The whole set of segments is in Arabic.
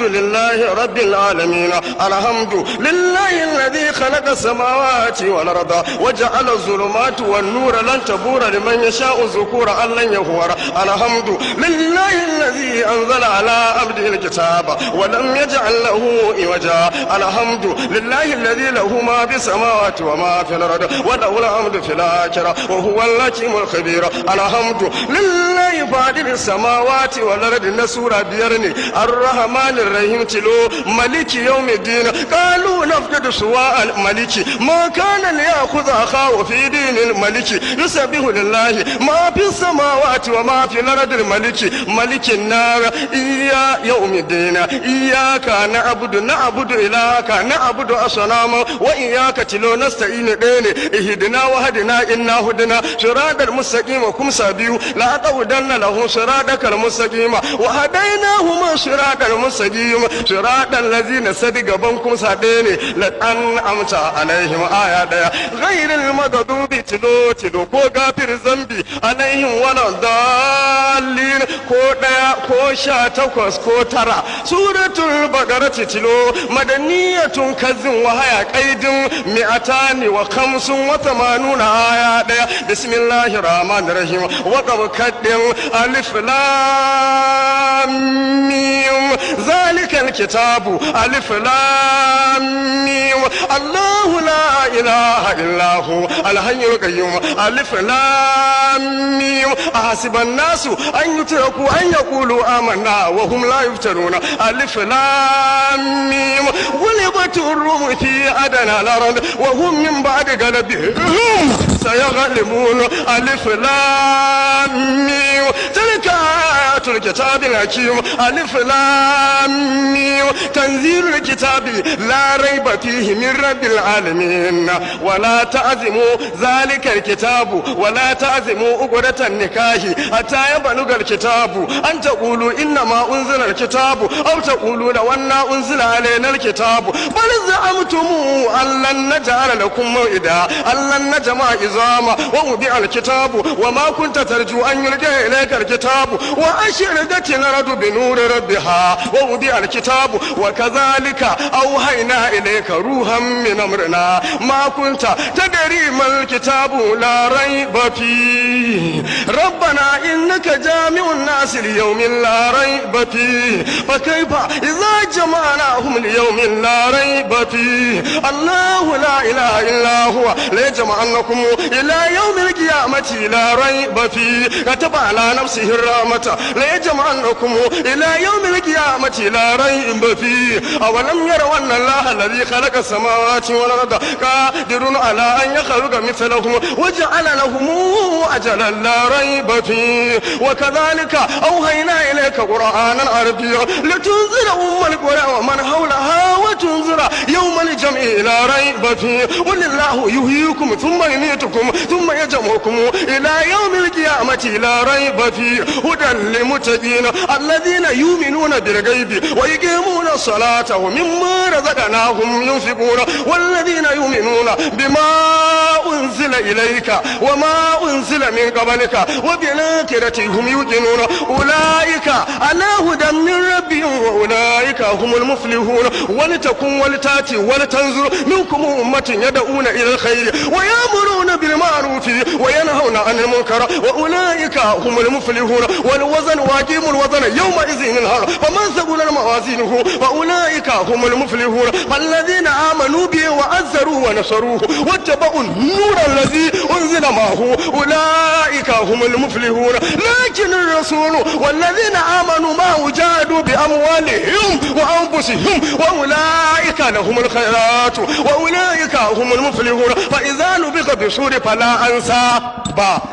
لله رب العالمين الحمد لله الذي خلق السماوات والأرض وجعل الظلمات والنور لن تبور لمن يشاء ذكورا أن لن يهور الحمد لله الذي أنزل على عبده الكتاب ولم يجعل له عوجا الحمد لله الذي له ما في السماوات وما في الأرض وله الحمد في الآخرة وهو الحكيم الخبير الحمد لله فاطر السماوات والأرض نسورة بيرني الرحمن الرحيم تلو ملك يوم الدين قالوا نفقد سواء الملك ما كان ليأخذ أخاه في دين الملك يسبح لله ما في السماوات وما في الأرض الملك ملك النار إيا يوم الدين إياك نعبد إلهك نعبد أصنام وإياك تلو نستعين دين اهدنا وهدنا إنا هدنا صراط المستقيم وكم سابيو لا تودن له صراطك المستقيم وهديناهما صراط المستقيم صراط الذين صدق بنكم ساديني لأنعمت عليهم آيات غير المغضوب تلو كو غافر ذنبي عليهم ولا الضالين كو ديا كو شا تكوس كو ترى سورة البقرة تلو مدنية كذن وهي قيد 285 آيات بسم الله الرحمن الرحيم وقب كدن ألف لام ميم ذلك الكتاب ألف لام ميم الله لا إله إلا هو الحي القيوم ألف لام ميم أحسب الناس أن يتركوا أن يقولوا آمنا وهم لا يفتنون ألف لام ميم غلبت الروم في أدنى الأرض وهم من بعد غلبهم سيغلبون ألف لام ميم تلك آيات الكتاب الحكيم ألف لام ميم تنزيل الكتاب لا ريب فيه من رب العالمين ولا تعزموا ذلك الكتاب ولا تعزموا عقدة النكاح حتى يبلغ الكتاب أن تقولوا إنما أنزل الكتاب أو تقولوا لو أن أنزل علينا الكتاب بل زعمتم أن لن نجعل لكم موعدا أن لن نجمع عظاما ووضع الكتاب وما كنت ترجو أن يلقى إليك الكتاب وأشرقت الأرض بنور ربها ووضع الكتاب وكذلك أوحينا إليك روحا من أمرنا ما كنت تدري ما الكتاب لا ريب فيه ربنا إنك جامع الناس ليوم لا ريب فيه فكيف إذا جمعناهم ليوم لا ريب فيه الله لا إله إلا هو ليجمعنكم إلى يوم القيامة لا ريب فيه كتب على نفسه الرحمة ليجمعنكم إلى يوم القيامة لا ريب فيه أولم يروا أن الله الذي خلق السماوات والأرض قادر على أن يخلق مثلهم وجعل لهم أجلا لا ريب فيه وكذلك أوحينا إليك قرآنا عربيا لتنذر القرى ومن حولها وتنذر يوم الجمع لا ريب فيه قل الله يحييكم ثم يميتكم ثم يجمعكم إلى يوم القيامة لا ريب فيه هدى للمتقين الذين يؤمنون بالغيب ويقيمون الصلاة ومما رزقناهم ينفقون والذين يؤمنون بما أنزل إليك وما أنزل من قبلك وبالآخرة هم يوقنون أولئك على هدى من ربهم وأولئك هم المفلحون ولتكن ولتاتي ولتنظر منكم أمة يدعون إلى الخير ويأمرون بالمعروف وينهون عن المنكر وأولئك هم المفلحون والوزن واقيموا الوزن يومئذ الحق فمن ثقلت موازينه فأولئك هم المفلحون فالذين آمنوا به وعزروه ونصروه واتبعوا النور الذي أنزل معه أولئك هم المفلحون لكن الرسول والذين آمنوا معه جاهدوا بأموالهم وأنفسهم وأولئك لهم الخيرات وأولئك هم المفلحون فإذا نبغ بصور فلا أنساب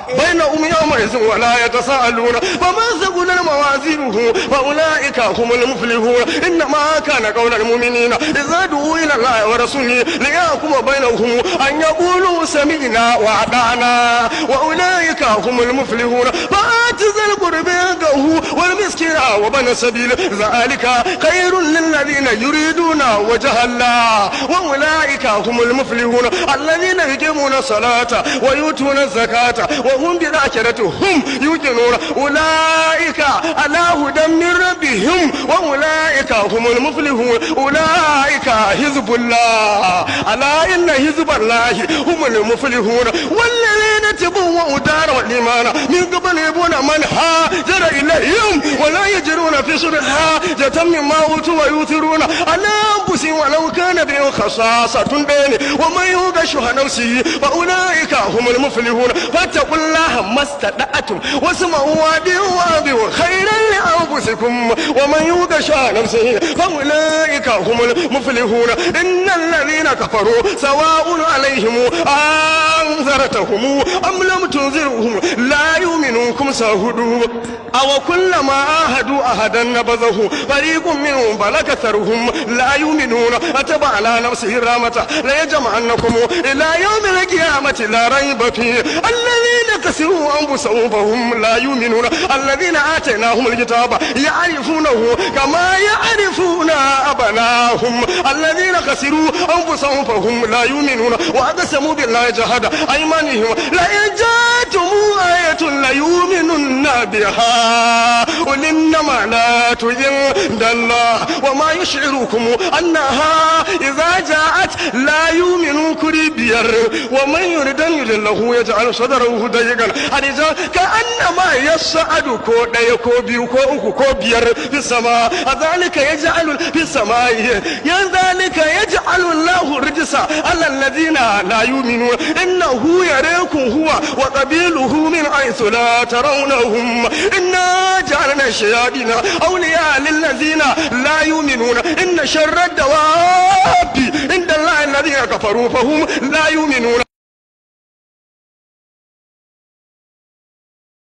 بينهم يومئذ ولا يتساءلون فمن ثقلت موازينه فأولئك هم المفلحون إنما كان قول المؤمنين إذا دعوا إلى الله ورسوله ليحكم بينهم أن يقولوا سمعنا وأطعنا وأولئك هم المفلحون فآت ذا القربى حقه والمسكين وابن السبيل ذلك خير للذين يريدون وجه وجه الله وأولئك هم المفلحون الذين يقيمون الصلاة ويؤتون الزكاة وهم بالآخرة هم يوقنون أولئك على هدى من ربهم وأولئك هم المفلحون أولئك حزب الله ألا إن حزب الله هم المفلحون والذين تبوأوا الدار والإيمان من قبل يبون من هاجر إليهم ولا يجرون في صدورهم حاجة مما أوتوا ويؤثرون على أنفسهم ولو كان بهم خصاصة بين ومن يوق شح نفسه فأولئك هم المفلحون فاتقوا الله ما استطعتم واسمعوا وأطيعوا خيرا لأنفسكم ومن يوق شح نفسه فأولئك هم المفلحون إن الذين كفروا سواء عليهم أنذرتهم أم لم تنذرهم لا يؤمنون ساهدوا أو كلما عاهدوا أحدا نبذه فريق منهم بل أكثرهم لا يؤمنون أتبع على نفسه الرحمة ليجمعنكم إلى يوم القيامة لا ريب فيه الذين كسروا أنفسهم فهم لا يؤمنون الذين آتيناهم الكتاب يعرفونه كما يعرفون أبناهم الذين كسروا أنفسهم فهم لا يؤمنون وأقسموا بالله جهد أيمانهم لئن جاءتهم آية ليؤمنن بها قل إنما لا عند الله وما يشعركم أنها إذا جاءت لا يؤمن كريبير ومن يريد أن يضله يجعل صدره ضيقا حرجا كأنما يصعد كوبير في السماء ذلك يجعل في السماء ذلك يجعل الله الرجس على الذين لا يؤمنون إنه يريكم هو وقبيله من حيث لا ترونهم إنا جعلنا الشياطين أولياء للذين لا يؤمنون إن شر الدواب عند الله الذين كفروا فهم لا يؤمنون